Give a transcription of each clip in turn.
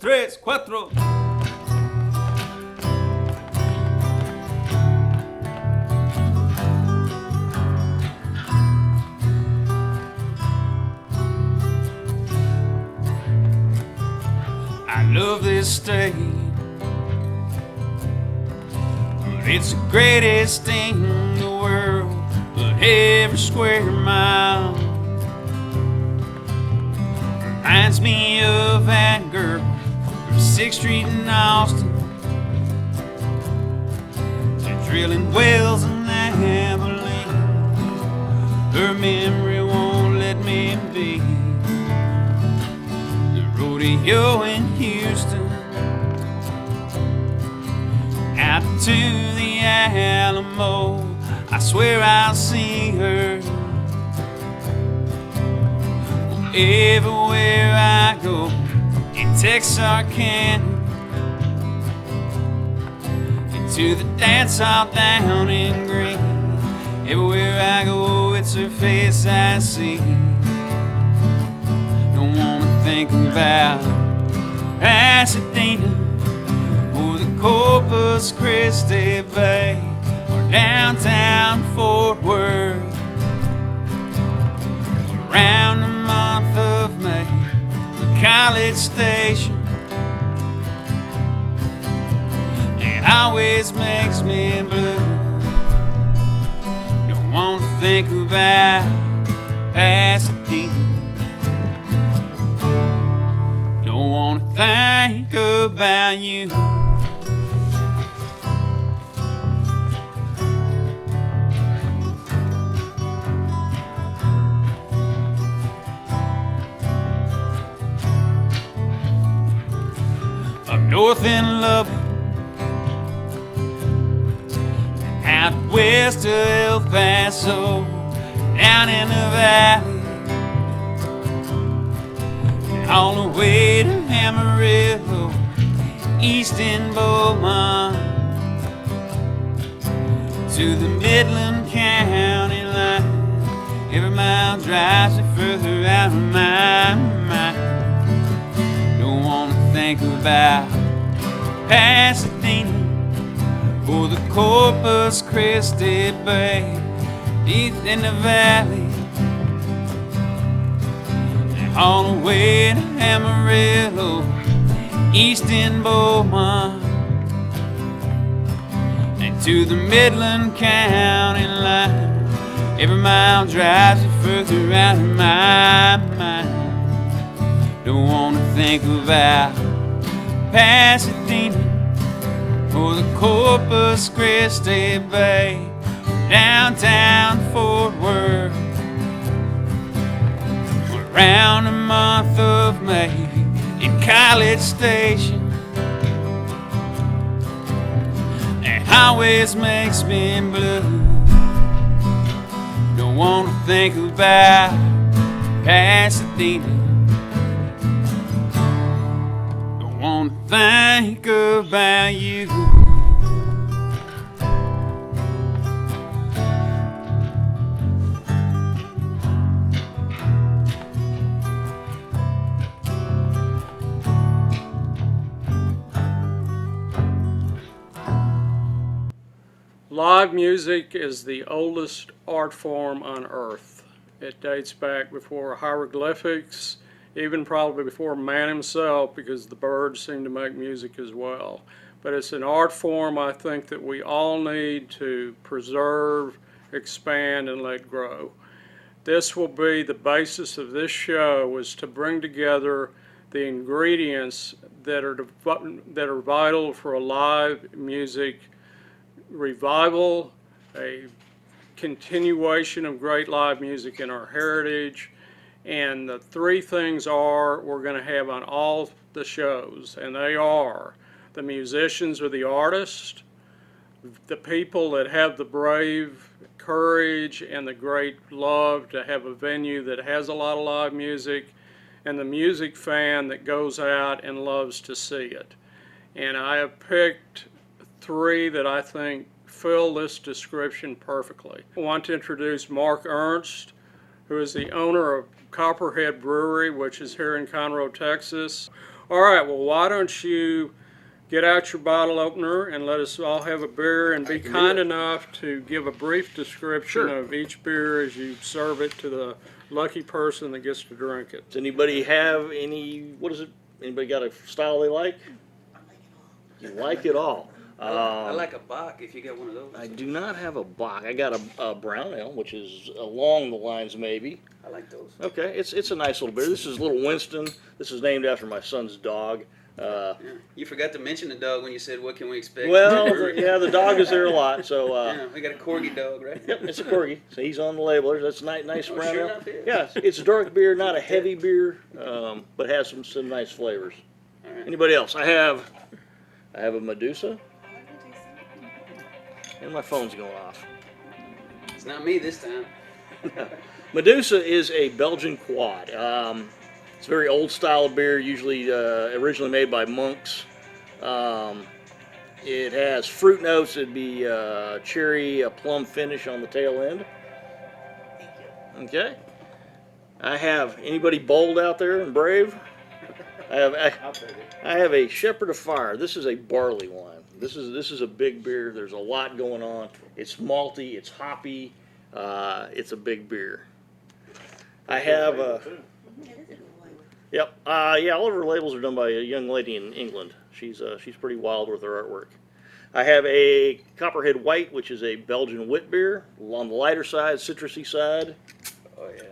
tres, cuatro. I love this state, but it's the greatest thing in the world, but every square mile reminds me of that girl from 6th Street in Austin. They're drilling wells in Abilene. Her memory won't let me be. The rodeo in Houston, out to the Alamo. I swear I'll see her everywhere I go, in Texarkana, and to the dance hall down in Green. Everywhere I go, it's her face I see. Don't wanna think about Pasadena or the Corpus Christi Bay or downtown Fort Worth. Around the month of May, the College Station, it always makes me blue. Don't want to think about Pasadena. Don't want to think about you. Up north in Lubbock, out west of El Paso, down in the valley, and all the way to Amarillo, east in Beaumont, to the Midland County line. Every mile drives me further out of my mind. Don't wanna think about Pasadena or the Corpus Christi Bay, deep in the valley, and all the way to Amarillo, east in Beaumont, and to the Midland County line. Every mile drives you further out of my mind. Don't wanna think about Pasadena or the Corpus Christi Bay, downtown Fort Worth. Around the month of May, in College Station, it always makes me blue. Don't wanna think about Pasadena. Don't wanna think about you. Live music is the oldest art form on earth. It dates back before hieroglyphics, even probably before man himself, because the birds seem to make music as well. But it's an art form I think that we all need to preserve, expand, and let grow. This will be the basis of this show, is to bring together the ingredients that are vital for a live music revival, a continuation of great live music in our heritage. And the three things we're going to have on all the shows, and they are the musicians or the artists, the people that have the brave courage and the great love to have a venue that has a lot of live music, and the music fan that goes out and loves to see it. And I have picked three that I think fill this description perfectly. I want to introduce Mark Ernst, who is the owner of Copperhead Brewery, which is here in Conroe, Texas. All right, well, why don't you get out your bottle opener and let us all have a beer, and be kind enough to give a brief description Sure. of each beer as you serve it to the lucky person that gets to drink it. Does anybody have any, what is it, anybody got a style they like? You like it all. I like a Bach if you got one of those. I do not have a Bach. I got a brown ale, which is along the lines maybe. I like those. Okay, it's a nice little beer. This is Little Winston. This is named after my son's dog. Yeah. You forgot to mention the dog when you said, what can we expect? Well, yeah, the dog is there a lot. So Yeah, we got a corgi dog, right? yep, it's a corgi. So he's on the label. That's a nice Oh, brown sure ale. enough, it is. Yeah, it's a dark beer, not a heavy beer, but has some nice flavors. All right. Anybody else? I have a Medusa, and my phone's going off. It's not me this time. Medusa is a Belgian quad. It's a very old style of beer, usually originally made by monks. It has fruit notes. It'd be cherry, a plum finish on the tail end. Okay. I have anybody bold out there and brave? I have a Shepherd of Fire. This is a barley wine. This is a big beer. There's a lot going on. It's malty. It's hoppy. It's a big beer. I have. Yep. Yeah. All of her labels are done by a young lady in England. She's pretty wild with her artwork. I have a Copperhead White, which is a Belgian wit beer, on the lighter side, citrusy side. Oh, yeah.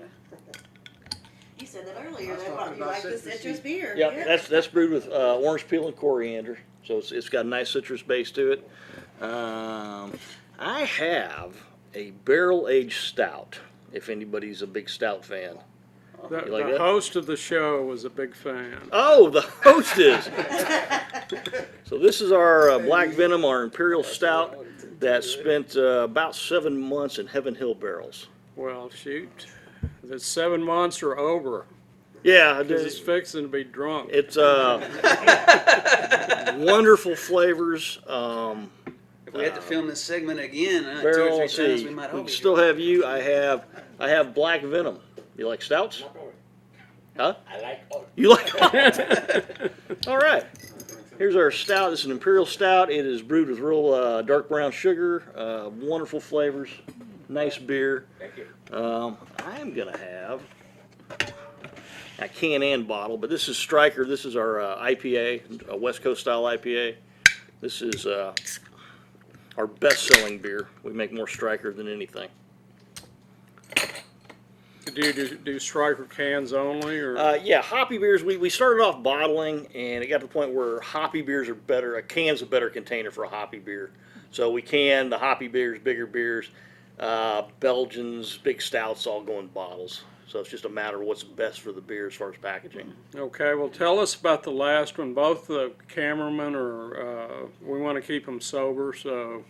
You said that earlier. You like the citrus beer. Yep. Yeah. That's brewed with orange peel and coriander, so it's got a nice citrus base to it. I have a barrel aged stout. If anybody's a big stout fan. The, You like the that? host of the show was a big fan. Oh, the host is. So this is our Black Venom, our Imperial Stout that spent about 7 months in Heaven Hill barrels. Well, shoot. The 7 months are over. Yeah, Because it's fixing to be drunk. it's wonderful flavors. If we had to film this segment again, 2 or 3 Barrel, times, see, we might we hold still have you. I have Black Venom. You like stouts? Huh? I like all. You like? All right. Here's our stout. It's an Imperial Stout. It is brewed with real dark brown sugar. Wonderful flavors. Nice beer. Thank you. I'm gonna have a can and bottle, but this is Striker. This is our IPA, a West Coast style IPA. This is our best-selling beer. We make more Striker than anything. Do you do Striker cans only, or Yeah, hoppy beers. We started off bottling, and it got to the point where hoppy beers are better. A can's a better container for a hoppy beer. So we can the hoppy beers, bigger beers, Belgians, big stouts, all go in bottles. So it's just a matter of what's best for the beer as far as packaging. okay? Well, tell us about the last one. Both the cameramen are. We want to keep them sober, so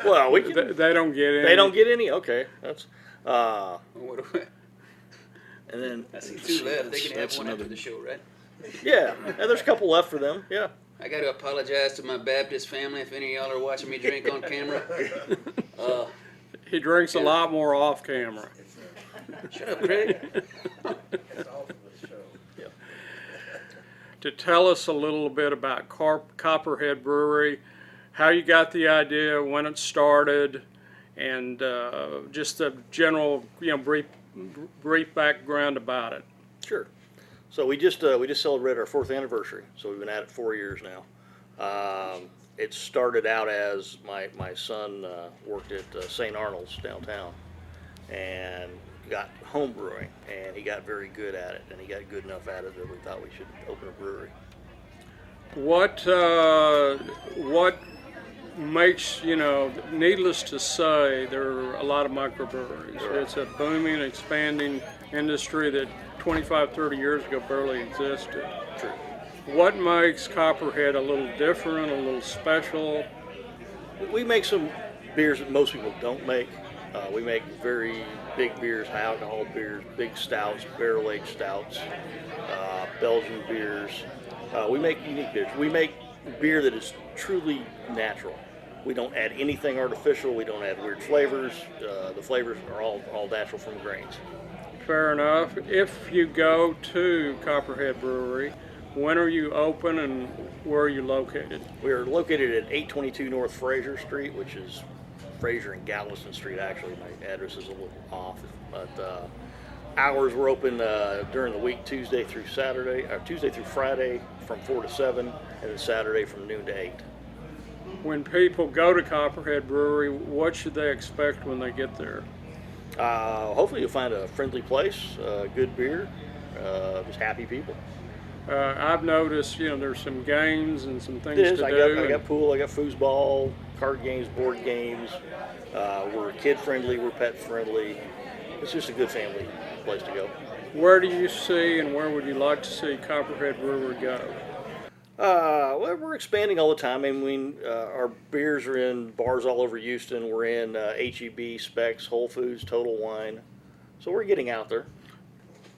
Well, we can. they don't get any. They don't get any. Okay, that's. What do we- And then I see 2 left. They can have that's one after another. the show, right? Yeah, and there's a couple left for them. Yeah. I got to apologize to my Baptist family if any of y'all are watching me drink on camera. He drinks a lot more off camera. Shut up, Craig. To tell us a little bit about Copperhead Brewery, how you got the idea, when it started, and just a general, brief background about it. Sure. So we just celebrated our 4th anniversary. So we've been at it 4 years now. It started out as my son worked at St. Arnold's downtown and got home brewing, and he got very good at it, and he got good enough at it that we thought we should open a brewery. What makes, needless to say, there are a lot of microbreweries. It's a booming, expanding industry that 25, 30 years ago barely existed. True. What makes Copperhead a little different, a little special? We make some beers that most people don't make. We make very big beers, high alcohol beers, big stouts, barrel aged stouts, Belgian beers. We make unique beers. We make beer that is truly natural. We don't add anything artificial. We don't add weird flavors. The flavors are all natural from grains. Fair enough. If you go to Copperhead Brewery, When are you open and where are you located? We are located at 822 North Fraser Street, which is Fraser and Galveston Street. Actually, my address is a little off, but hours we're open during the week, Tuesday through Friday from 4 to 7, and then Saturday from noon to 8. When people go to Copperhead Brewery, what should they expect when they get there? Hopefully you'll find a friendly place, good beer, just happy people. I've noticed, there's some games and some things It is. to I do. got pool, I got foosball, card games, board games. We're kid friendly, we're pet friendly. It's just a good family place to go. Where do you see and where would you like to see Copperhead Brewery go? Well, we're expanding all the time. I mean, our beers are in bars all over Houston. We're in H-E-B, Specs, Whole Foods, Total Wine. So we're getting out there.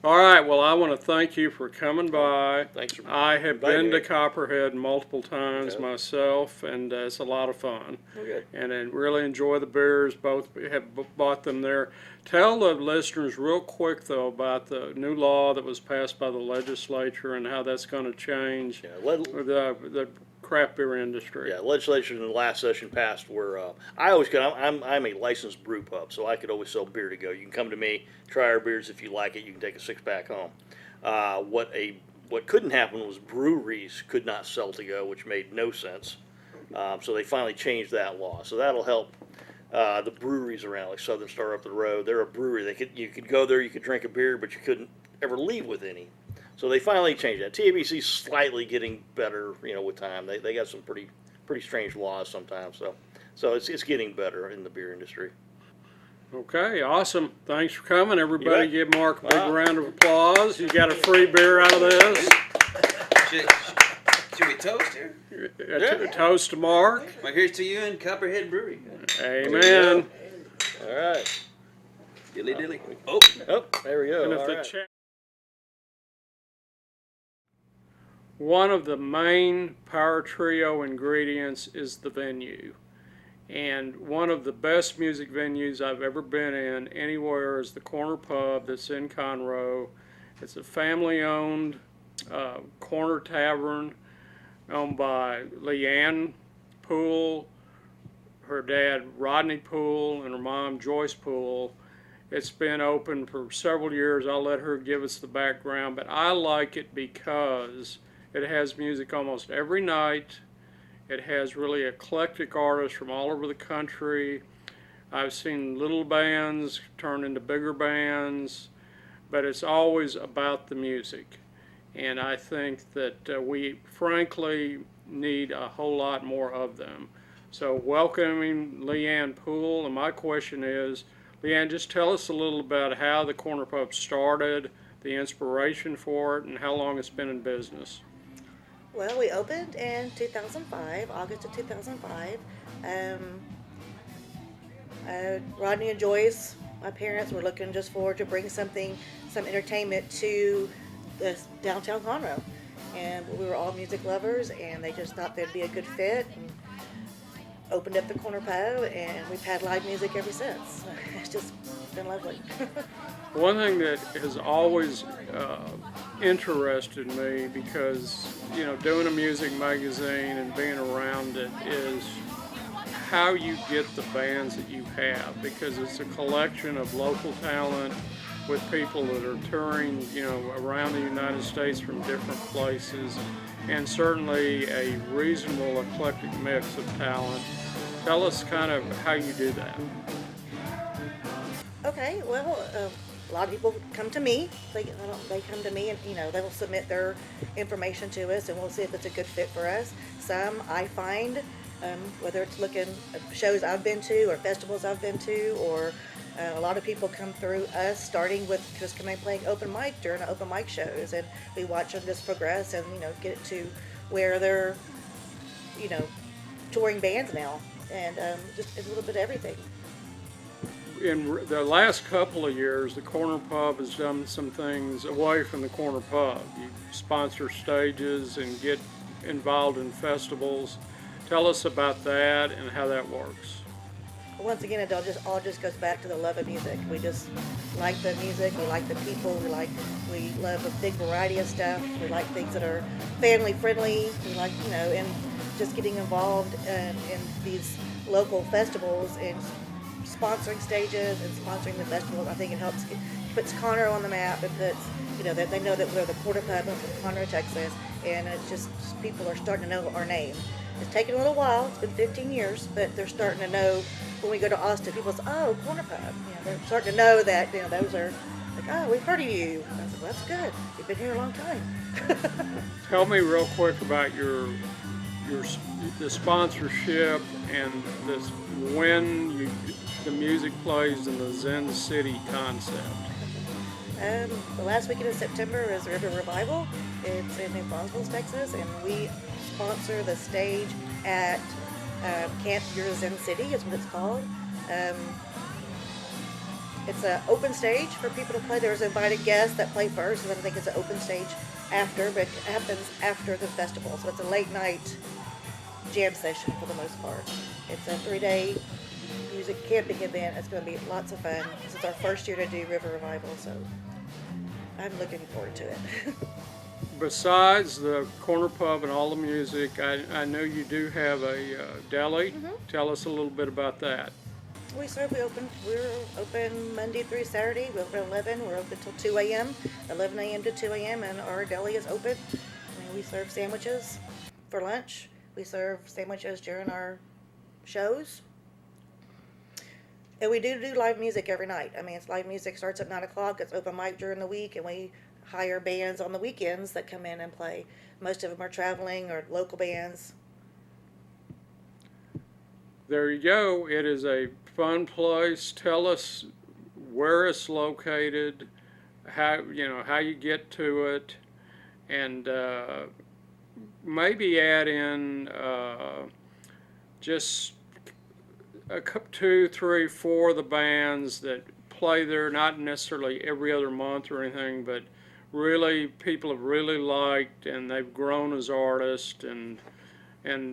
All right, well, I want to thank you for coming by. Thanks for I have inviting been to me. Copperhead multiple times Okay. myself, and it's a lot of fun. Okay. And I really enjoy the beers. Both have bought them there. Tell the listeners real quick, though, about the new law that was passed by the legislature and how that's going to change Yeah, the craft beer industry. yeah, legislation in the last session passed where I always could. I'm a licensed brew pub, so I could always sell beer to go. You can come to me, try our beers. If you like it, you can take a 6-pack home. What couldn't happen was breweries could not sell to go, which made no sense. So they finally changed that law. So that'll help the breweries around, like Southern Star up the road. They're a brewery. You could go there, you could drink a beer, but you couldn't ever leave with any. So they finally changed that. TABC's slightly getting better, with time. They got some pretty strange laws sometimes. So it's getting better in the beer industry. Okay, awesome. Thanks for coming, everybody. You bet. Give Mark a big Wow. round of applause. You got a free beer out of this. Should we toast here? A toast to Mark. Well, here's to you and Copperhead Brewery. Amen. All right. Dilly dilly. Oh. Oh, there we go. And if All the right. one of the main Power Trio ingredients is the venue. And one of the best music venues I've ever been in anywhere is the Corner Pub that's in Conroe. It's a family-owned corner tavern owned by Leanne Poole, her dad Rodney Poole, and her mom Joyce Poole. It's been open for several years. I'll let her give us the background, but I like it because it has music almost every night. It has really eclectic artists from all over the country. I've seen little bands turn into bigger bands, but it's always about the music. And I think that we frankly need a whole lot more of them. So welcoming Leanne Poole, and my question is, Leanne, just tell us a little about how the Corner Pub started, the inspiration for it, and how long it's been in business. Well, we opened in 2005, August of 2005. Rodney and Joyce, my parents, were looking just to bring some entertainment to the downtown Conroe. And we were all music lovers, and they just thought they'd be a good fit. And opened up the Corner Pub, and we've had live music ever since. It's just been lovely. One thing that has always interested me, because doing a music magazine and being around it, is how you get the bands that you have, because it's a collection of local talent with people that are touring around the United States from different places, and certainly a reasonable eclectic mix of talent. Tell us kind of how you do that. Okay, well, a lot of people come to me. They come to me, and they will submit their information to us, and we'll see if it's a good fit for us. Some I find, whether it's looking at shows I've been to or festivals I've been to, or a lot of people come through us, starting with just coming and playing open mic during open mic shows, and we watch them just progress and get it to where they're touring bands now, and just a little bit of everything. In the last couple of years, the Corner Pub has done some things away from the Corner Pub. You sponsor stages and get involved in festivals. Tell us about that and how that works. once again, it all just goes back to the love of music. We just like the music. We like the people. We love a big variety of stuff. We like things that are family friendly. We like, and just getting involved in these local festivals and sponsoring stages and sponsoring the festivals. I think it puts Conroe on the map. It puts, that they know that we're the Corner Pub from Conroe, Texas, and it's just people are starting to know our name. It's taken a little while. It's been 15 years, but they're starting to know. When we go to Austin, people say, "Oh, Corner Pub." They're starting to know that those are like, "Oh, we've heard of you." And I said, "Well, that's good. You've been here a long time." Tell me real quick about the sponsorship and this when the music plays in the Zen City concept. The last weekend of September is River Revival. It's in New Braunfels, Texas, and we sponsor the stage at Camp Your Zen City is what it's called. It's an open stage for people to play. There's invited guests that play first, and then I think it's an open stage after, but it happens after the festival. So it's a late night jam session for the most part. It's a 3-day music camping event. It's going to be lots of fun. This is our first year to do River Revival, so I'm looking forward to it. Besides the Corner Pub and all the music, I know you do have a deli. Mm-hmm. Tell us a little bit about that. We're open Monday through Saturday. We're open 11. We're open till 2 a.m., 11 a.m. to 2 a.m., and our deli is open. We serve sandwiches for lunch. We serve sandwiches during our shows. And we do live music every night. I mean, it's live music starts at 9 o'clock. It's open mic during the week, and we hire bands on the weekends that come in and play. Most of them are traveling or local bands. There you go. It is a fun place. Tell us where it's located, how you get to it, and maybe add in just a couple, 2, 3, 4 of the bands that play there, not necessarily every other month or anything, but really people have really liked, and they've grown as artists, and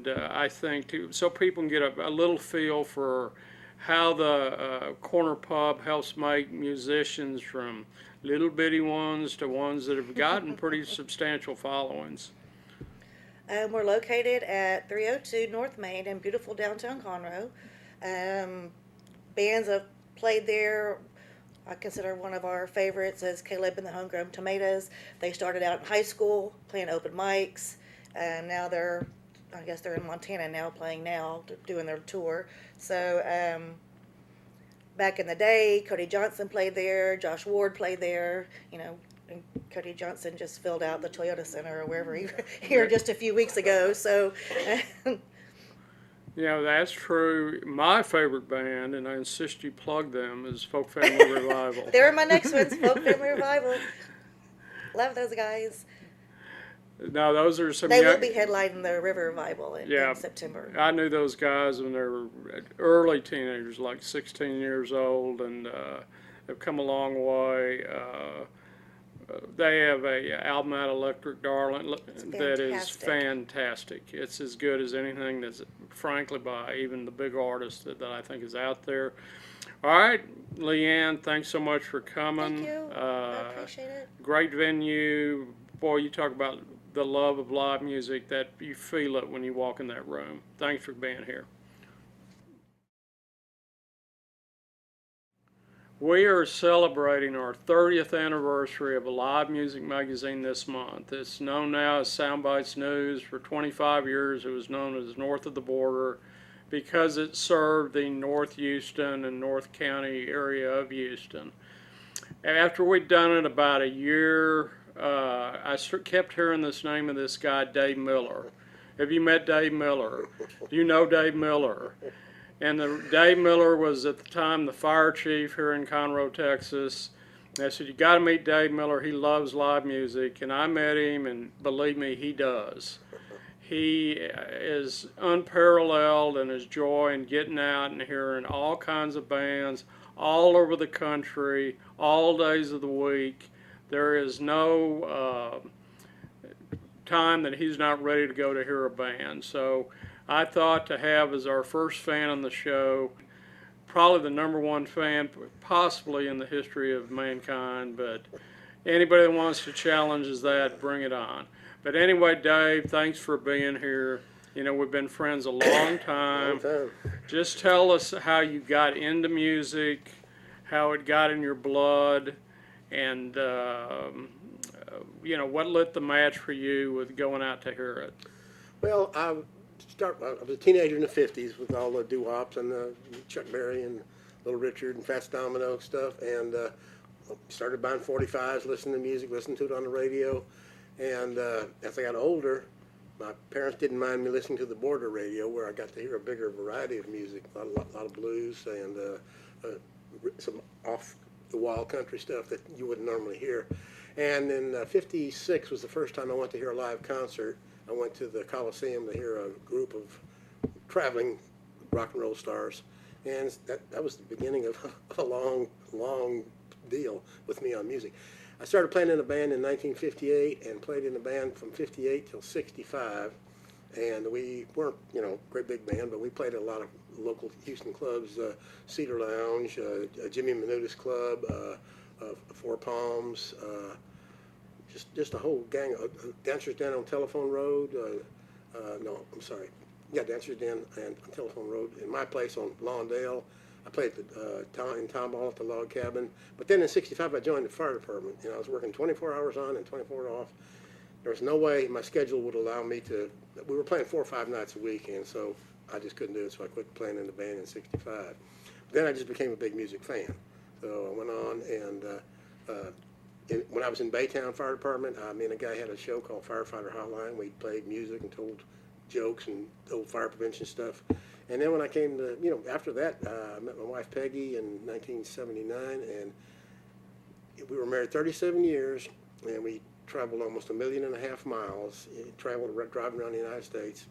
I think so people can get a little feel for how the Corner Pub helps make musicians from little bitty ones to ones that have gotten pretty substantial followings. We're located at 302 North Main in beautiful downtown Conroe. Bands have played there. I consider one of our favorites is Caleb and the Homegrown Tomatoes. They started out in high school playing open mics, and now I guess they're in Montana now, doing their tour. So back in the day, Cody Johnson played there, Josh Ward played there, and Cody Johnson just filled out the Toyota Center or wherever he here just a few weeks ago. So That's true. My favorite band, and I insist you plug them, is Folk Family Revival. They're my next ones, Folk Family Revival. Love those guys. Now, those are some. They will be headlining the River Revival in September. I knew those guys when they were early teenagers, like 16 years old, and they've come a long way. They have a album out, Electric Darling, that is fantastic. It's as good as anything that's, frankly, by even the big artist that I think is out there. All right, Leanne, thanks so much for coming. Thank you. I appreciate it. Great venue. Boy, you talk about the love of live music, that you feel it when you walk in that room. Thanks for being here. We are celebrating our 30th anniversary of a live music magazine this month. It's known now as Soundbites News. For 25 years it was known as North of the Border because it served the North Houston and North County area of Houston. After we'd done it about a year, I kept hearing this name of this guy, Dave Miller. Have you met Dave Miller? Do you know Dave Miller? And Dave Miller was at the time the fire chief here in Conroe, Texas. And I said, you got to meet Dave Miller. He loves live music. And I met him, and believe me, he does. He is unparalleled in his joy in getting out and hearing all kinds of bands all over the country, all days of the week. There is no time that he's not ready to go to hear a band. So I thought to have as our first fan on the show, probably the #1 fan possibly in the history of mankind, but anybody that wants to challenge that, bring it on. But anyway, Dave, thanks for being here. You know, we've been friends a long time. Just tell us how you got into music, how it got in your blood, and you know, what lit the match for you with going out to hear it. Well, I was a teenager in the '50s with all the doo-wops and Chuck Berry and Little Richard and Fats Domino stuff, and started buying 45s, listening to music, listening to it on the radio. And as I got older, my parents didn't mind me listening to the border radio, where I got to hear a bigger variety of music, a lot of blues and some off-the-wall country stuff that you wouldn't normally hear. And in '56 was the first time I went to hear a live concert. I went to the Coliseum to hear a group of traveling rock and roll stars. And that was the beginning of a long, long deal with me on music. I started playing in a band in 1958 and played in a band from '58 till '65. And we weren't, you know, a great big band, but we played at a lot of local Houston clubs, Cedar Lounge, Jimmy Minuta's Club, Four Palms, just a whole gang. Dancers Den on Telephone Road. No, I'm sorry. Yeah, Dancers Den and on Telephone Road. In my place on Lawndale. I played in Tom Hall at the Log Cabin. But then in '65, I joined the fire department. You know, I was working 24 hours on and 24 off. There was no way my schedule would allow me to. We were playing 4 or 5 nights a week, and so I just couldn't do it. So I quit playing in the band in '65. Then I just became a big music fan. So I went on, and when I was in Baytown Fire Department, me and a guy had a show called Firefighter Hotline. We played music and told jokes and old fire prevention stuff. And then when I came to, you know, after that, I met my wife Peggy in 1979, and we were married 37 years, and we traveled almost 1.5 million miles, driving around the United States,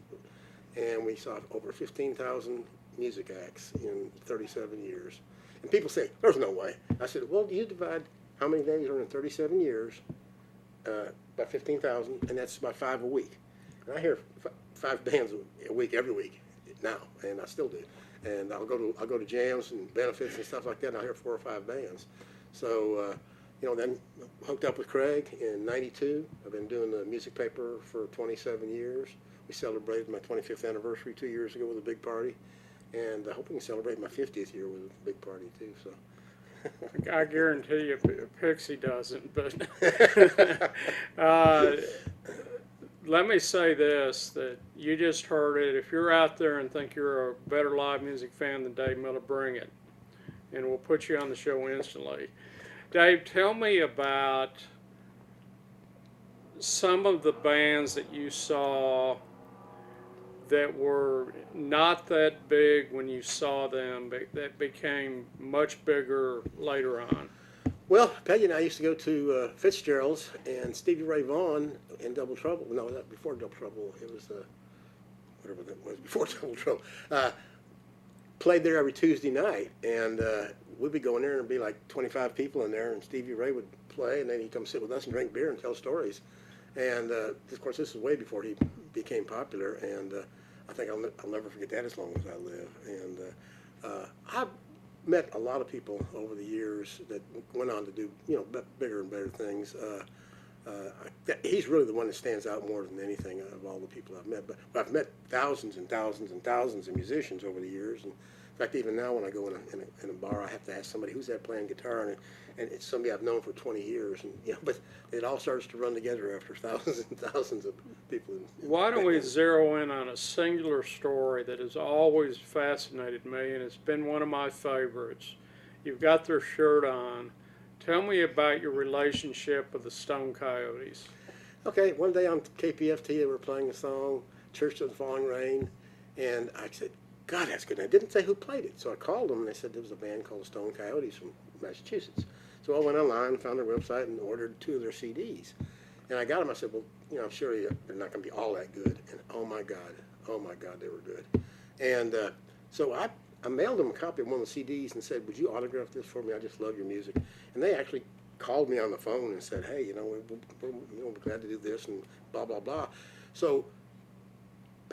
and we saw over 15,000 music acts in 37 years. And people say, there's no way. I said, well, you divide how many days are in 37 years by 15,000, and that's about 5 a week. And I hear 5 bands a week every week now, and I still do. And I'll go to jams and benefits and stuff like that, and I'll hear 4 or 5 bands. So, you know, then hooked up with Craig in '92. I've been doing the music paper for 27 years. We celebrated my 25th anniversary 2 years ago with a big party, and I hope we can celebrate my 50th year with a big party too. So. I guarantee you Pixie doesn't, but let me say this, that you just heard it. If you're out there and think you're a better live music fan than Dave Miller, bring it, and we'll put you on the show instantly. Dave, tell me about some of the bands that you saw that were not that big when you saw them, but that became much bigger later on. Well, Peggy and I used to go to Fitzgerald's, and Stevie Ray Vaughan in Double Trouble. No, that before Double Trouble. It was whatever that was before Double Trouble. Played there every Tuesday night, and we'd be going there, and there'd be like 25 people in there, and Stevie Ray would play, and then he'd come sit with us and drink beer and tell stories. And of course, this is way before he became popular, and I think I'll never forget that as long as I live. And I've met a lot of people over the years that went on to do, you know, bigger and better things. He's really the one that stands out more than anything of all the people I've met. But I've met thousands and thousands and thousands of musicians over the years. And in fact, even now when I go in a bar, I have to ask somebody, who's that playing guitar? And it's somebody I've known for 20 years. And you know, but it all starts to run together after thousands and thousands of people. Why don't we zero in on a singular story that has always fascinated me, and it's been one of my favorites. You've got their shirt on. Tell me about your relationship with the Stone Coyotes. Okay, one day on KPFT, they were playing a song, Church of the Falling Rain, and I said, God, that's good. And I didn't say who played it, so I called them, and they said there was a band called Stone Coyotes from Massachusetts. So I went online, found their website, and ordered 2 of their CDs. And I got them. I said, well, you know, I'm sure they're not going to be all that good. And oh my God, they were good. And so I mailed them a copy of one of the CDs and said, would you autograph this for me? I just love your music. And they actually called me on the phone and said, hey, you know, we're glad to do this and blah, blah, blah. So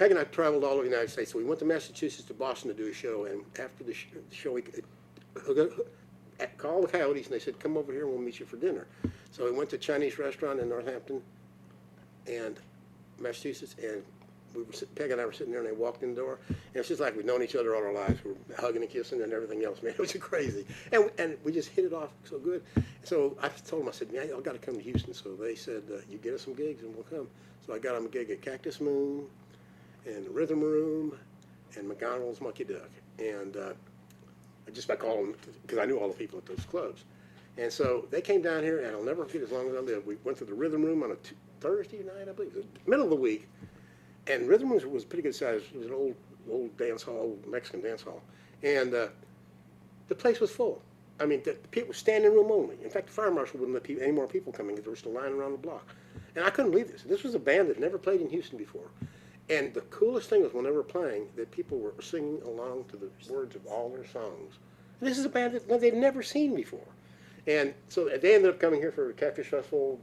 Peg and I traveled all over the United States. So we went to Massachusetts to Boston to do a show, and after the show, we called the Coyotes, and they said, come over here and we'll meet you for dinner. So we went to a Chinese restaurant in Northampton and Massachusetts, and Peg and I were sitting there, and they walked in the door, and it's just like we'd known each other all our lives. We were hugging and kissing and everything else, man. It was crazy. And we just hit it off so good. So I told them, I said, man, y'all got to come to Houston. So they said, you get us some gigs and we'll come. So I got them a gig at Cactus Moon and Rhythm Room and McDonald's Monkey Duck. And just by calling them, because I knew all the people at those clubs. And so they came down here, and I'll never forget as long as I live. We went to the Rhythm Room on a Thursday night, I believe. It was the middle of the week. And Rhythm Room was pretty good size. It was an old dance hall, Mexican dance hall. And the place was full. I mean, the people standing room only. In fact, the fire marshal wouldn't let any more people come in because there was still line around the block. And I couldn't believe this. This was a band that never played in Houston before. And the coolest thing was when they were playing, that people were singing along to the words of all their songs. And this is a band that they'd never seen before. And so they ended up coming here for the Catfish Festival,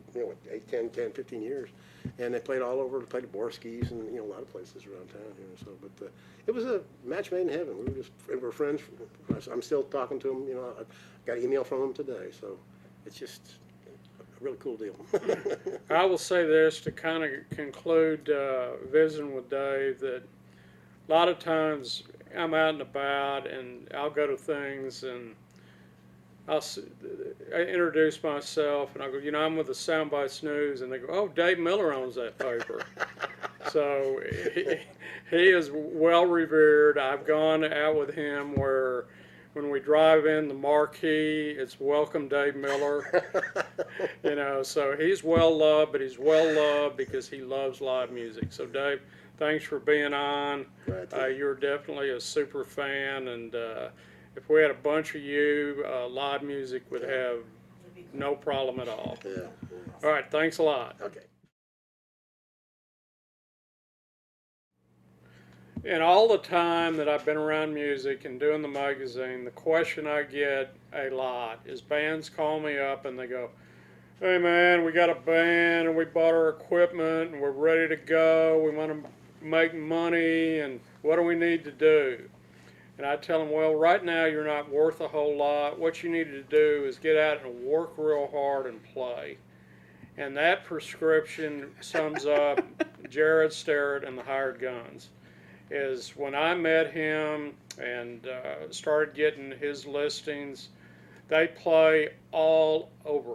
10, 15 years. And they played all over. They played at Borski's and, a lot of places around town here. So, but it was a match made in heaven. We were friends. I'm still talking to them. I got an email from them today. So it's just a really cool deal. I will say this to kind of conclude visiting with Dave, that a lot of times I'm out and about and I'll go to things and I introduce myself and I go, I'm with the Soundbites News, and they go, oh, Dave Miller owns that paper. So he is well revered. I've gone out with him where when we drive in the marquee, it's welcome Dave Miller. So he's well loved, but he's well loved because he loves live music. So Dave, thanks for being on. You're definitely a super fan, and if we had a bunch of you, live music would have no problem at all. Yeah. All right, thanks a lot. Okay. In all the time that I've been around music and doing the magazine, the question I get a lot is bands call me up and they go, hey man, we got a band and we bought our equipment and we're ready to go. We want to make money, and what do we need to do? And I tell them, well, right now you're not worth a whole lot. What you need to do is get out and work real hard and play. And that prescription sums up Jared Starrett and the Hired Guns. Is when I met him and started getting his listings, they play all over.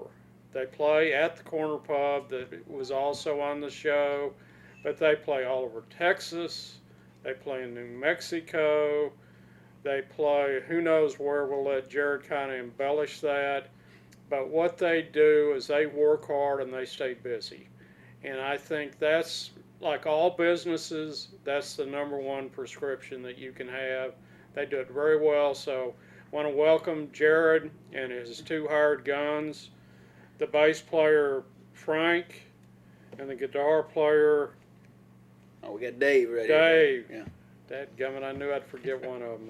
They play at the Corner Pub that was also on the show, but they play all over Texas. They play in New Mexico. They play who knows where. We'll let Jared kind of embellish that. But what they do is they work hard and they stay busy. And I think that's, like all businesses, that's the number one prescription that you can have. They do it very well. So I want to welcome Jared and his two hired guns, the bass player Frank, and the guitar player we got Dave right Dave. here. Yeah. Dadgummit, I knew I'd forget one of them.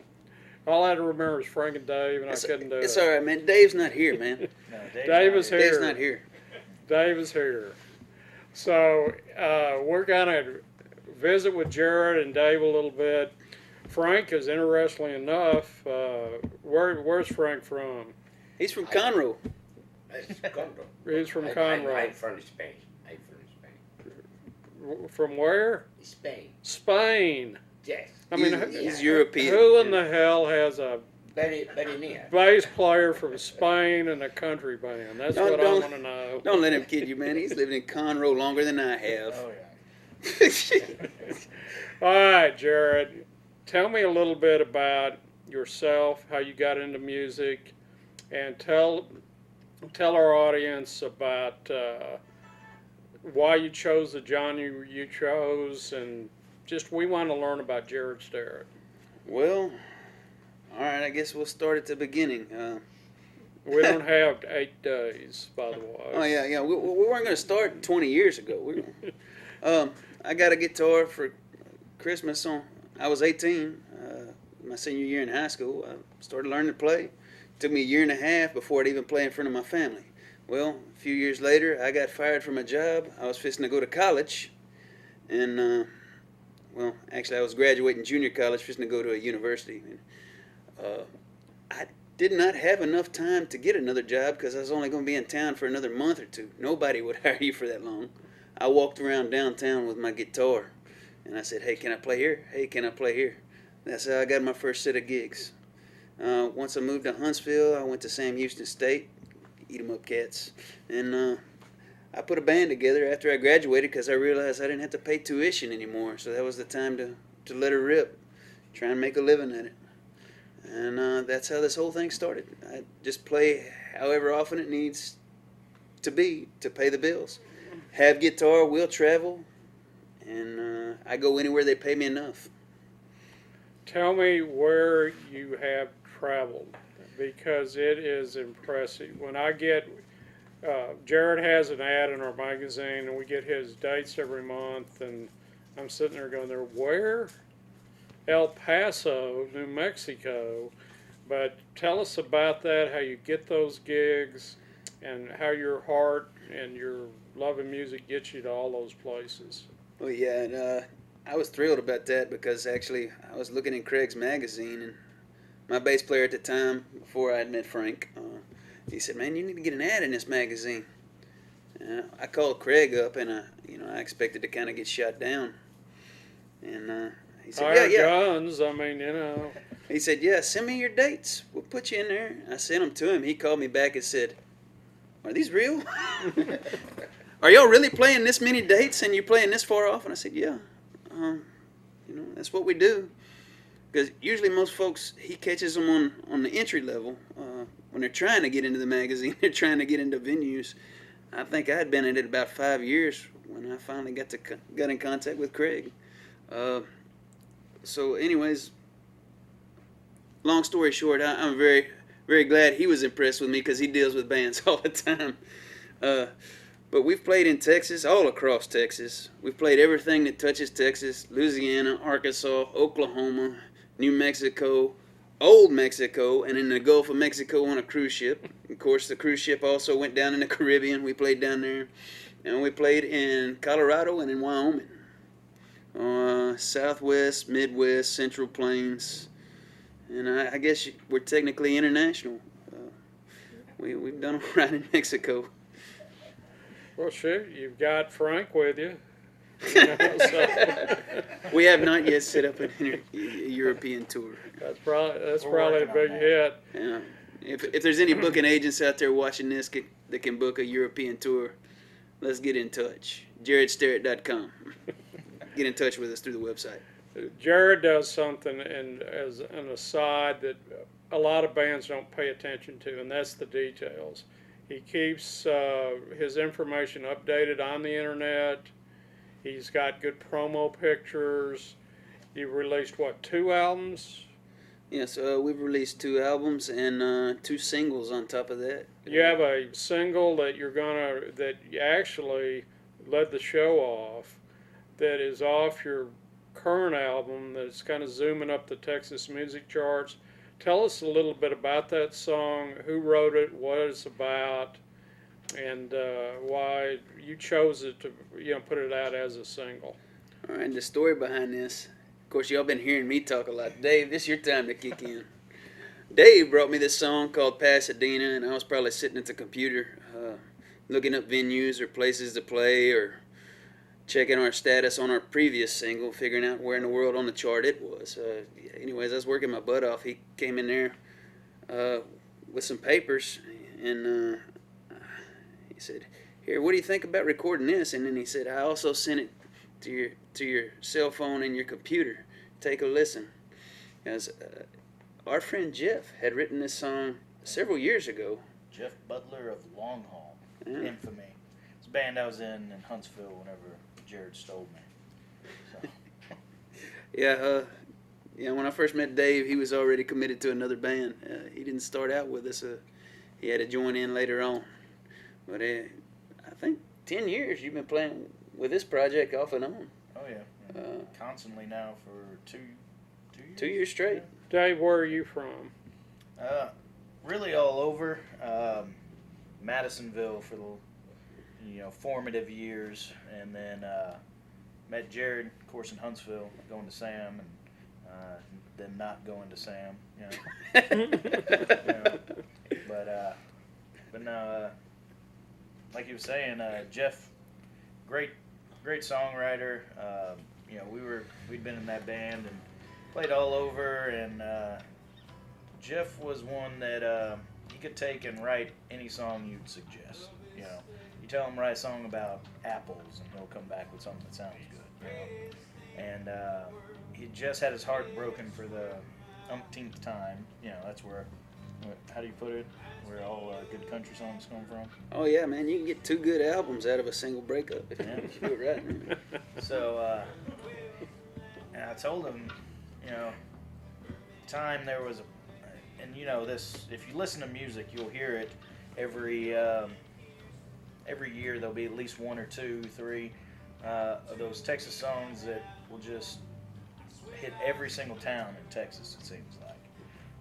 All I had to remember is Frank and Dave, and I couldn't do it. It's all right, man. Dave's not here, man. No, Dave is here. Dave's not here. Dave is here. So we're going to visit with Jared and Dave a little bit. Frank is, interestingly enough, where's Frank from? He's from Conroe. He's from Conroe. I'm from Spain. From where? Spain. Spain. Yes. I mean, He's European. who in the hell has a Very near. bass player from Spain in a country band? That's what I want to know. Don't let him kid you, man. He's lived in Conroe longer than I have. Oh yeah. All right, Jared, tell me a little bit about yourself, how you got into music, and tell our audience about why you chose the genre you chose, and just we want to learn about Jared Starrett. Well, all right, I guess we'll start at the beginning. We don't have 8 days, by the way. Oh, yeah. We weren't going to start 20 years ago. I got a guitar for Christmas I was 18, my senior year in high school. I started learning to play. It took me a year and a half before I'd even play in front of my family. Well, a few years later, I got fired from a job. I was fixing to go to college, and well, actually, I was graduating junior college, fixing to go to a university. And, I did not have enough time to get another job because I was only going to be in town for another month or two. Nobody would hire you for that long. I walked around downtown with my guitar, and I said, "Hey, can I play here? Hey, can I play here?" That's how I got my first set of gigs. Once I moved to Huntsville, I went to Sam Houston State, eat 'em up cats, and I put a band together after I graduated because I realized I didn't have to pay tuition anymore. So that was the time to let her rip, try and make a living at it. And that's how this whole thing started. I just play however often it needs to be to pay the bills. Have guitar, will travel, and I go anywhere they pay me enough. Tell me where you have traveled, because it is impressive. When I get, Jared has an ad in our magazine, and we get his dates every month, and I'm sitting there going, where? El Paso, New Mexico. But tell us about that, how you get those gigs, and how your heart and your love of music gets you to all those places. Oh yeah, and I was thrilled about that because actually I was looking in Craig's magazine, and my bass player at the time, before I had met Frank, he said, "Man, you need to get an ad in this magazine." And I called Craig up, and I expected to kind of get shot down, and he said, Higher "Yeah." guns, I mean, He said, "Yeah, send me your dates. We'll put you in there." I sent them to him. He called me back and said, "Are these real? Are y'all really playing this many dates and you're playing this far off?" And I said, "Yeah. That's what we do." Because usually most folks, he catches them on the entry level. When they're trying to get into the magazine, they're trying to get into venues. I think I had been in it about 5 years when I finally got in contact with Craig. So anyways, long story short, I'm very, very glad he was impressed with me because he deals with bands all the time. But we've played in Texas, all across Texas. We've played everything that touches Texas: Louisiana, Arkansas, Oklahoma, New Mexico, Old Mexico, and in the Gulf of Mexico on a cruise ship. Of course, the cruise ship also went down in the Caribbean. We played down there. And we played in Colorado and in Wyoming. Southwest, Midwest, Central Plains. And I guess we're technically international. We've done all right in Mexico. well, shoot, you've got Frank with you. So We have not yet set up a European tour. that's probably a big hit. Yeah. If there's any booking agents out there watching this that can book a European tour, let's get in touch. JaredStarrett.com. Get in touch with us through the website. Jared does something, and as an aside, that a lot of bands don't pay attention to, and that's the details. He keeps his information updated on the internet. He's got good promo pictures. He released, 2 albums? Yes, we've released 2 albums and 2 singles on top of that. You have a single that that you actually led the show off, that is off your current album, that's kind of zooming up the Texas music charts. Tell us a little bit about that song, who wrote it, what it's about, and why you chose it to put it out as a single. All right, the story behind this. Of course, y'all been hearing me talk a lot. Dave, this is your time to kick in. Dave brought me this song called Pasadena, and I was probably sitting at the computer looking up venues or places to play, or checking our status on our previous single, figuring out where in the world on the chart it was. Anyways, I was working my butt off. He came in there with some papers, and he said, "Here, what do you think about recording this?" And then he said, "I also sent it to your cell phone and your computer. Take a listen." Because our friend Jeff had written this song several years ago. Jeff Butler of Long Haul, Yeah. Infamy. It's a band I was in Huntsville whenever Jared stole me. So, Yeah, when I first met Dave, he was already committed to another band. He didn't start out with us. He had to join in later on. But I think 10 years you've been playing with this project off and on. oh yeah, constantly now for two years. 2 years straight. Dave, where are you from? Really all over. Madisonville for the formative years, and then met Jared, of course, in Huntsville, going to Sam, and then not going to Sam. But no, like you were saying, Jeff, great songwriter. We'd been in that band and played all over, and Jeff was one that he could take and write any song you'd suggest. You tell him write a song about apples, and he'll come back with something that sounds good. And he just had his heart broken for the umpteenth time. That's where, how do you put it? Where all good country songs come from. Oh yeah, man, you can get 2 good albums out of a single breakup if Yeah. you do it right, man. So, and I told him, time there was and this, if you listen to music, you'll hear it every year. There'll be at least 1 or 2, 3 of those Texas songs that will just hit every single town in Texas, it seems like.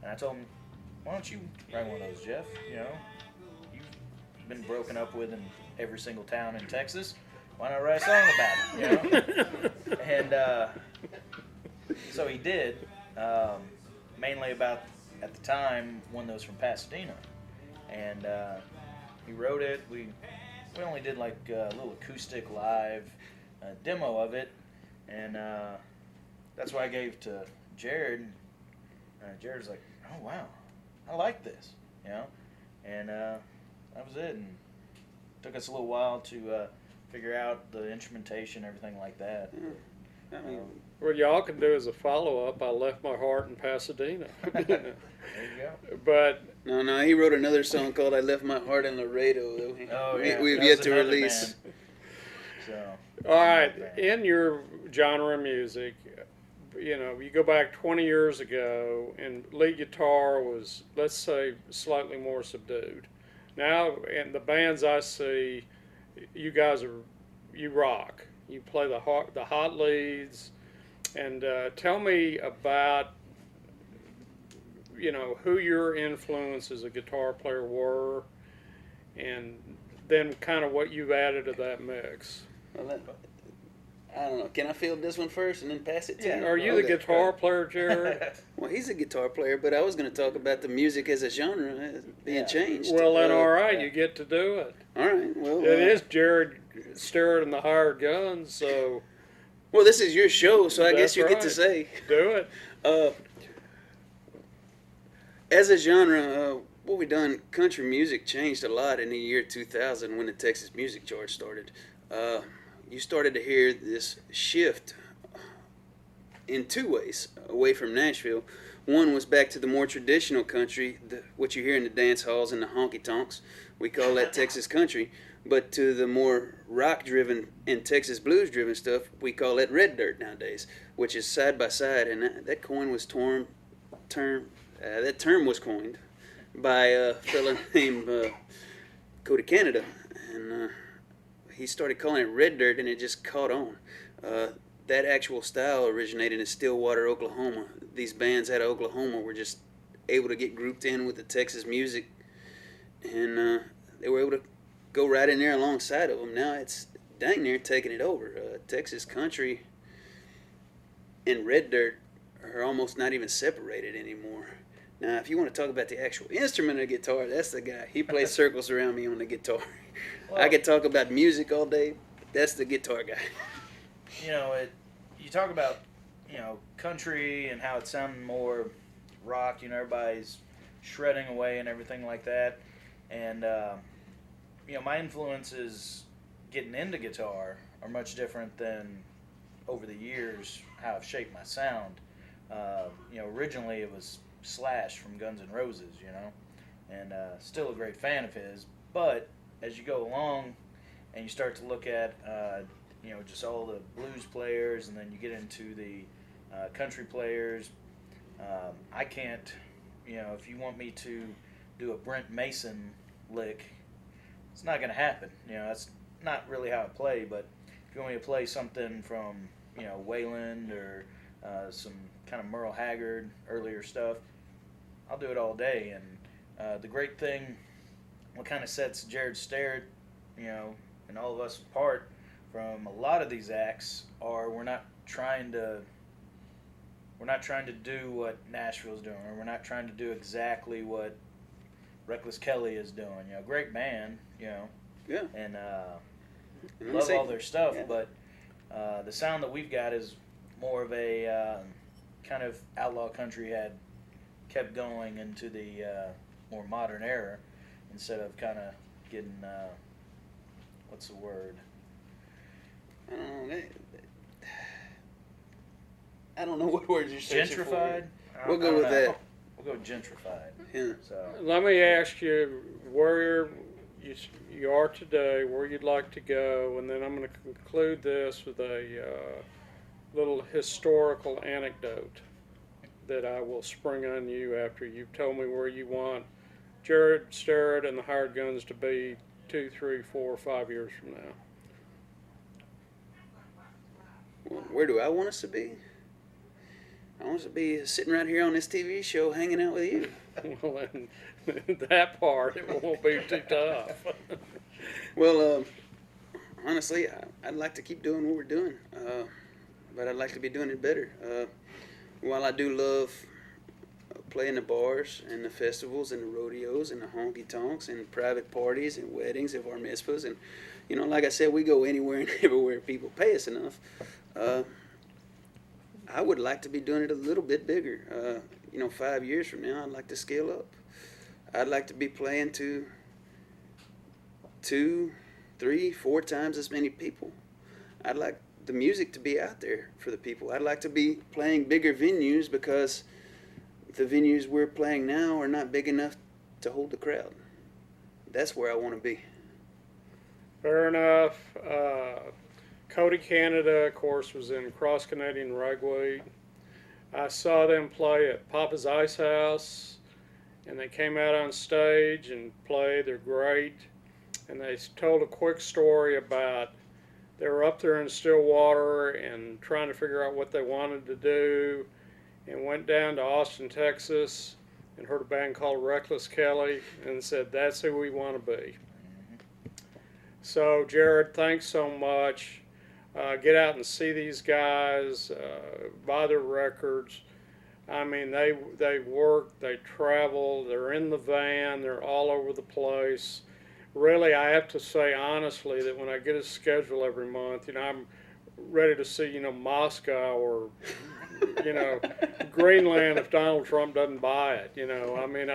And I told him, why don't you write one of those, Jeff? You've been broken up with in every single town in Texas. Why not write a song about it? And so he did, mainly about, at the time, one that was from Pasadena. And he wrote it. We only did like a little acoustic live demo of it. And that's what I gave to Jared. Jared's like, oh, wow, I like this, And that was it. And it took us a little while to figure out the instrumentation, everything like that. I mean, Well, y'all can do as a follow-up, I left my heart in Pasadena. There you go. But no, he wrote another song called "I Left My Heart in Laredo" that we've that yet was to another release. band. So, all right, band. in your genre of music, you go back 20 years ago, and lead guitar was, let's say, slightly more subdued. Now, in the bands I see, you guys you rock. You play the hot leads, and tell me about, who your influence as a guitar player were, and then kind of what you've added to that mix. Well, I don't know. Can I field this one first and then pass it to you? Are you the guitar player, Jared? Well, he's a guitar player, but I was going to talk about the music as a genre being changed. Well, then, all right, you get to do it. All right. Well, It is Jared Starrett and the Hired Guns, so Well, this is your show, so I guess That's you get to right. say. do it. As a genre, what we done, country music changed a lot in the year 2000 when the Texas Music Chart started. You started to hear this shift in 2 ways away from Nashville. One was back to the more traditional country, what you hear in the dance halls and the honky tonks. We call that Texas country. But to the more rock-driven and Texas blues-driven stuff, we call that red dirt nowadays, which is side by side. And that term was coined by a fella named Cody Canada, and he started calling it red dirt, and it just caught on. That actual style originated in Stillwater, Oklahoma. These bands out of Oklahoma were just able to get grouped in with the Texas music, and they were able to go right in there alongside of them. Now it's dang near taking it over. Texas country and red dirt are almost not even separated anymore. Now, if you want to talk about the actual instrument of the guitar, that's the guy. He plays circles around me on the guitar. I could talk about music all day. That's the guitar guy. You talk about, country and how it's sounding more rock, everybody's shredding away and everything like that. And, my influences getting into guitar are much different than over the years how I've shaped my sound. Originally it was Slash from Guns N' Roses, and still a great fan of his. But as you go along and you start to look at, just all the blues players, and then you get into the country players, I can't, if you want me to do a Brent Mason lick, it's not going to happen. That's not really how I play. But if you want me to play something from, Wayland or some kind of Merle Haggard earlier stuff, I'll do it all day. And the great thing, what kind of sets Jared Starrett, and all of us apart from a lot of these acts are we're not trying to do what Nashville's doing, or we're not trying to do exactly what Reckless Kelly is doing. You know, great band, you know, Yeah. and I'm love saying- all their stuff, yeah. but the sound that we've got is more of a kind of outlaw country had kept going into the more modern era instead of kind of getting what's the word? I don't know. I don't know what words you're searching for. Gentrified. We'll go I don't with know. that. We'll go gentrified. Yeah. So Let me ask you where you are today, where you'd like to go, and then I'm going to conclude this with a little historical anecdote that I will spring on you after you've told me where you want Jared Starrett and the Hired Guns to be 2, 3, 4, 5 years from now. Where do I want us to be? I want us to be sitting right here on this TV show, hanging out with you. Well, and that part, it won't be too tough. Well, honestly, I'd like to keep doing what we're doing, but I'd like to be doing it better. While I do love playing the bars and the festivals and the rodeos and the honky tonks and private parties and weddings of our mitzvahs, and you know, like I said, we go anywhere and everywhere people pay us enough. I would like to be doing it a little bit bigger. 5 years from now, I'd like to scale up. I'd like to be playing to 2, 3, 4 times as many people. I'd like the music to be out there for the people. I'd like to be playing bigger venues because the venues we're playing now are not big enough to hold the crowd. That's where I want to be. Fair enough. Cody Canada, of course, was in Cross Canadian Ragweed. I saw them play at Papa's Ice House, and they came out on stage and played. They're great. And they told a quick story about they were up there in Stillwater and trying to figure out what they wanted to do, and went down to Austin, Texas, and heard a band called Reckless Kelly and said, that's who we want to be. So, Jared, thanks so much. Get out and see these guys, buy their records. I mean, they work, they travel, they're in the van, they're all over the place. Really, I have to say honestly that when I get a schedule every month, I'm ready to see, Moscow or, Greenland if Donald Trump doesn't buy it. I mean,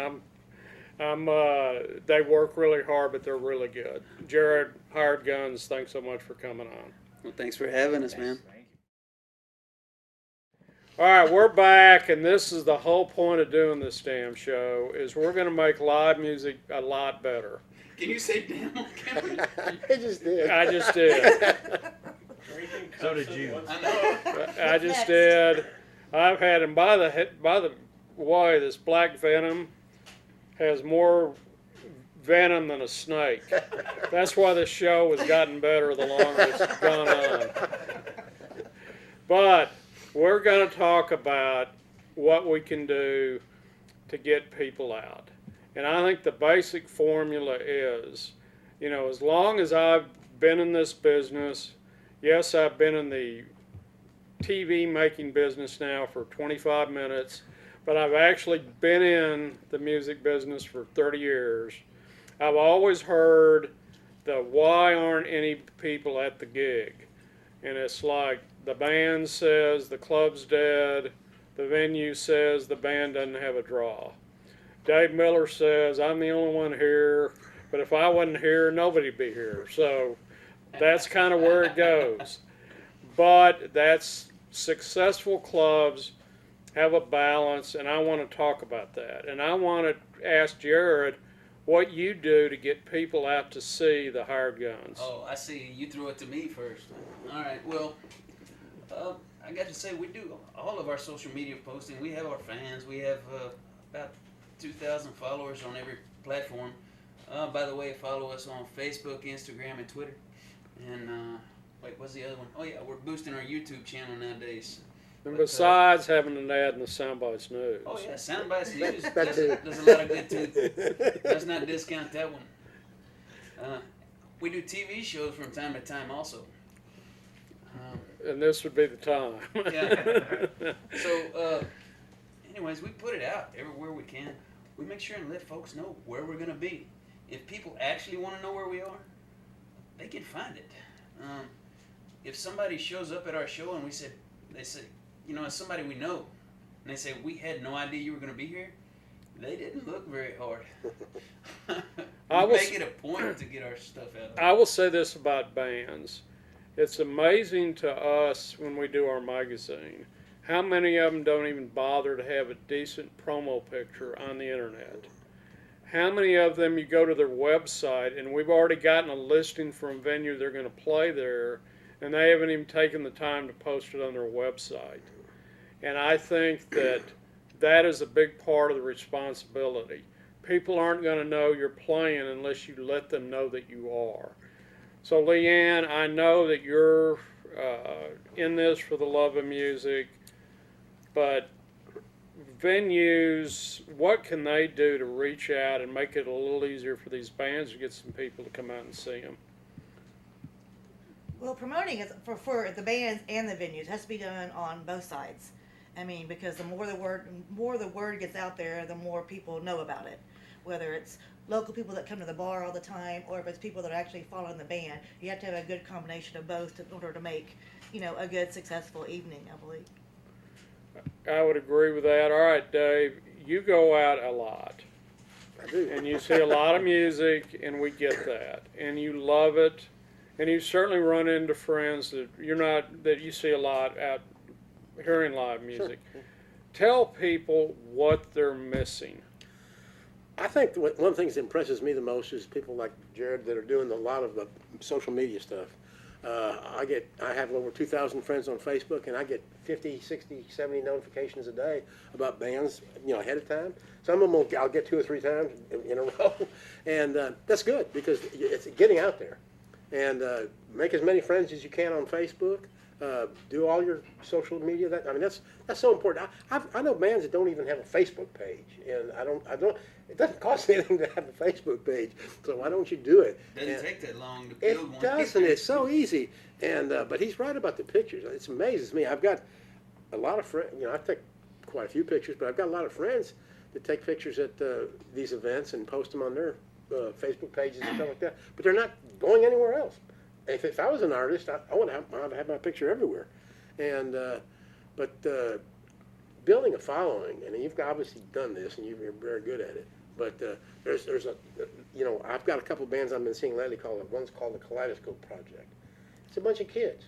they work really hard, but they're really good. Jared, Hired Guns, thanks so much for coming on. Well, thanks for having us, man. Thank you. All right, we're back, and this is the whole point of doing this damn show, is we're going to make live music a lot better. Can you say damn on camera? I just did. I just did. So did you. I know. I just did. I've had, and by the way, this black venom has more venom than a snake. That's why this show has gotten better the longer it's gone on. But we're going to talk about what we can do to get people out. And I think the basic formula is, as long as I've been in this business, yes, I've been in the TV making business now for 25 minutes, but I've actually been in the music business for 30 years. I've always heard the why aren't any people at the gig? And it's like the band says the club's dead, the venue says the band doesn't have a draw. Dave Miller says I'm the only one here, but if I wasn't here, nobody'd be here. So that's kind of where it goes. But that's successful clubs have a balance, and I want to talk about that. And I want to ask Jared what you do to get people out to see the Hired Guns. Oh, I see. You threw it to me first. All right. Well, I got to say, we do all of our social media posting. We have our fans. We have about 2,000 followers on every platform. By the way, follow us on Facebook, Instagram, and Twitter. And what's the other one? Oh yeah, we're boosting our YouTube channel nowadays. And besides having an ad in the Soundbites News. Oh yeah, Soundbites News That too. does a lot of good too. Let's not discount that one. We do TV shows from time to time also. and this would be the time. Yeah. So, anyways, we put it out everywhere we can. We make sure and let folks know where we're going to be. If people actually want to know where we are, they can find it. If somebody shows up at our show and they say, you know, as somebody we know, and they say, we had no idea you were going to be here, they didn't look very hard. We make it a point to get our stuff out. I will say this about bands. It's amazing to us when we do our magazine how many of them don't even bother to have a decent promo picture on the internet. How many of them you go to their website and we've already gotten a listing from a venue they're going to play there, and they haven't even taken the time to post it on their website. And I think that that is a big part of the responsibility. People aren't going to know you're playing unless you let them know that you are. So Leanne, I know that you're in this for the love of music, but venues, what can they do to reach out and make it a little easier for these bands to get some people to come out and see them? Well, promoting is for the bands and the venues has to be done on both sides. I mean, because the more the word gets out there, the more people know about it. Whether it's local people that come to the bar all the time, or if it's people that are actually following the band, you have to have a good combination of both in order to make, a good successful evening, I believe. I would agree with that. All right, Dave, you go out a lot. I do. And you see a lot of music, and we get that. And you love it. And you certainly run into friends that you see a lot out hearing live music. Sure. Tell people what they're missing. I think one of the things that impresses me the most is people like Jared that are doing a lot of the social media stuff. I have over 2,000 friends on Facebook, and I get 50, 60, 70 notifications a day about bands, ahead of time. Some of them I'll get 2 or 3 times in a row, and that's good because it's getting out there. And make as many friends as you can on Facebook. Do all your social media. That's so important. I know bands that don't even have a Facebook page, and I don't. It doesn't cost anything to have a Facebook page, so why don't you do it? Doesn't take that long to build one. It doesn't. It's so easy. And but he's right about the pictures. It amazes me. I've got a lot of friends. I take quite a few pictures, but I've got a lot of friends that take pictures at these events and post them on their Facebook pages and stuff like that. But they're not going anywhere else. If I was an artist, I would have my picture everywhere. And but building a following, and you've obviously done this, and you're very good at it. But there's I've got a couple of bands I've been seeing lately one's called the Kaleidoscope Project. It's a bunch of kids,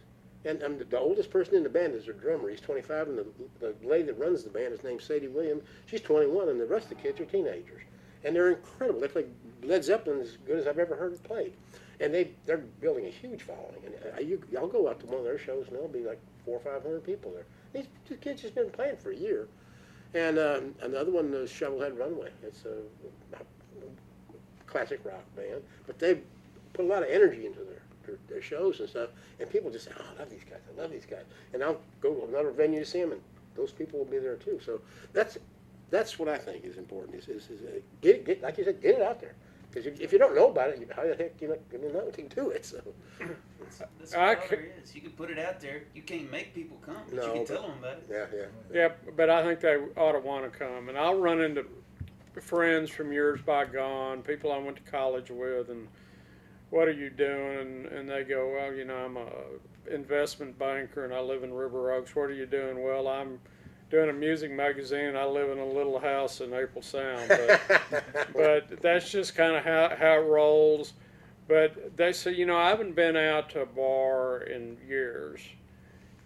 and the oldest person in the band is their drummer. He's 25, and the lady that runs the band is named Sadie Williams. She's 21, and the rest of the kids are teenagers, and they're incredible. They play Led Zeppelin as good as I've ever heard it played. And they're building a huge following. And I'll go out to one of their shows, and there'll be like 400 or 500 people there. These kids just been playing for a year. And another one is Shovelhead Runway. It's a classic rock band, but they put a lot of energy into their shows and stuff. And people just say, "Oh, I love these guys. I love these guys." And I'll go to another venue to see them, and those people will be there too. So that's what I think is important. Is get like you said, get it out there. Because if you don't know about it, how the heck you're not going to know anything to it? So That's what all there is. You can put it out there. You can't make people come, but you can tell them about it. Yeah, but I think they ought to want to come. And I'll run into friends from years bygone, people I went to college with, and what are you doing? And they go, well, I'm a investment banker, and I live in River Oaks. What are you doing? Well, I'm doing a music magazine, and I live in a little house in April Sound. But that's just kind of how it rolls. But they say, I haven't been out to a bar in years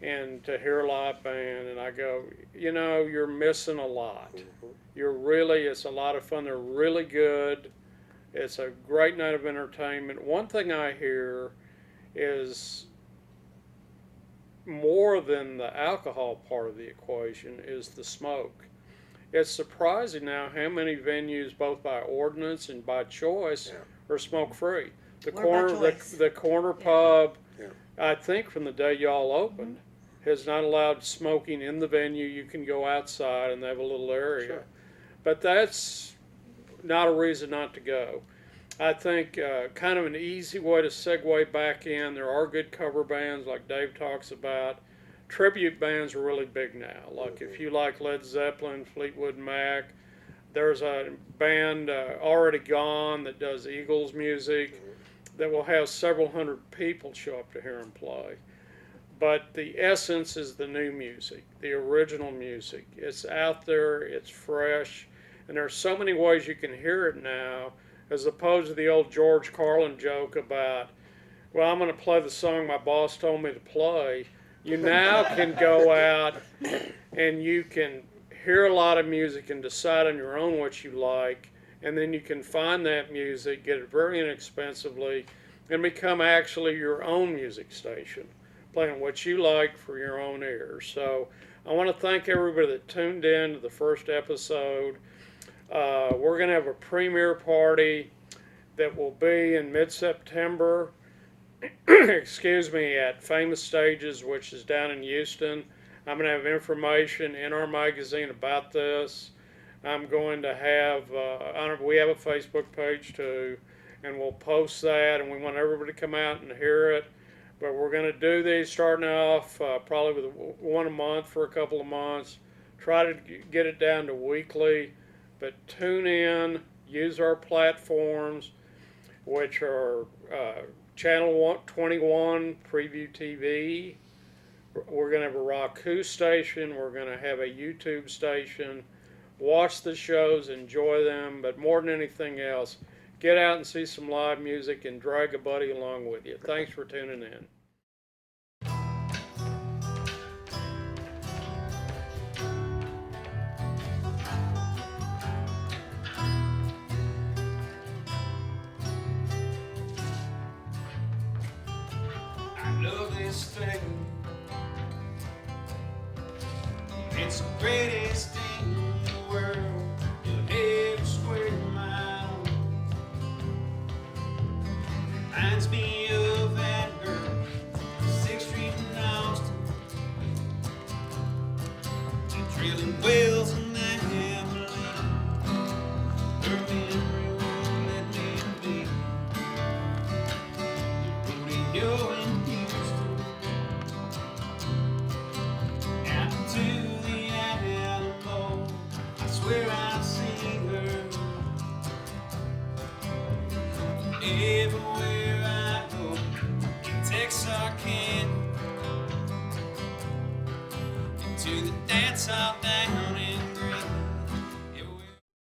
and to hear a live band, and I go, you're missing a lot. It's a lot of fun. They're really good. It's a great night of entertainment. One thing I hear is more than the alcohol part of the equation is the smoke. It's surprising now how many venues, both by ordinance and by choice, are smoke-free. The corner pub, I think from the day y'all opened, has not allowed smoking in the venue. You can go outside and they have a little area. Sure. But that's not a reason not to go. I think kind of an easy way to segue back in. There are good cover bands like Dave talks about. Tribute bands are really big now. Like if you like Led Zeppelin, Fleetwood Mac, there's a band already gone that does Eagles music that will have several hundred people show up to hear them play. But the essence is the new music, the original music. It's out there, it's fresh, and there's so many ways you can hear it now, as opposed to the old George Carlin joke about, well, I'm going to play the song my boss told me to play. You now can go out and you can hear a lot of music and decide on your own what you like, and then you can find that music, get it very inexpensively, and become actually your own music station, playing what you like for your own ears. So I want to thank everybody that tuned in to the first episode. We're going to have a premiere party that will be in mid-September, excuse me, at Famous Stages, which is down in Houston. I'm going to have information in our magazine about this. I'm going to have, we have a Facebook page too, and we'll post that, and we want everybody to come out and hear it. But we're going to do these starting off probably with one a month for a couple of months. Try to get it down to weekly. But tune in, use our platforms, which are Channel 21, Preview TV. We're going to have a Roku station. We're going to have a YouTube station. Watch the shows, enjoy them, but more than anything else, get out and see some live music and drag a buddy along with you. Thanks for tuning in. I love this thing. It's the greatest thing in the world you'll ever square your mind. Reminds me of that girl, 6th Street in Austin. The drilling wells in that Abilene. Her memory won't let me be. The rodeo in Houston. Out to the Alamo, I swear I see her. Everyone